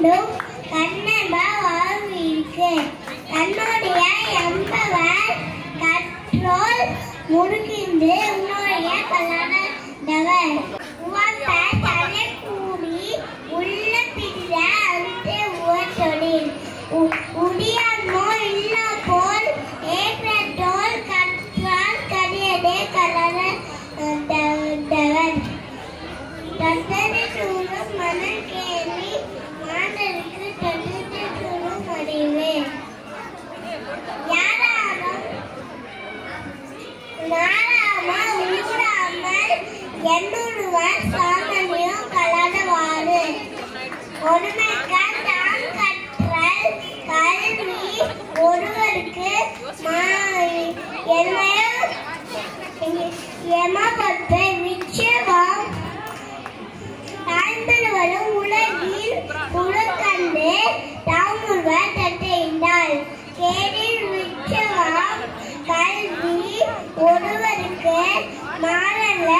மூண்டும் கண்ணன்ப வாழ்விற்கு தன்னுடைய எம்பவர் கற்றோல் முடுகின்று உன்னுடைய கல்லானவர் உவப்ப தலை கூடி உள்ள பிற அழுத்தே உவர் தொழில் உடியான்மோ இல்லா போல் ஏற்றோல் கற்றால் கரியதே கல்லானவர் தந்தனை சூழும் மனம் கேள்வி மாந்தருக்கு தந்தனை சூழும் அறிவே என்னுடுவர் சாமனியும் கலந்தவாறு ஒருமைக்கால் தான் கற்றல் கல்வி ஒருவருக்கு எமப்பட்டு விச்சவாம் தாழ்ந்தவரும் உலகில் உலகண்டு தாமுருவர் தட்டைந்தாள் கேடில் விச்சவாம் கல்வி ஒருவருக்கு மாறல்ல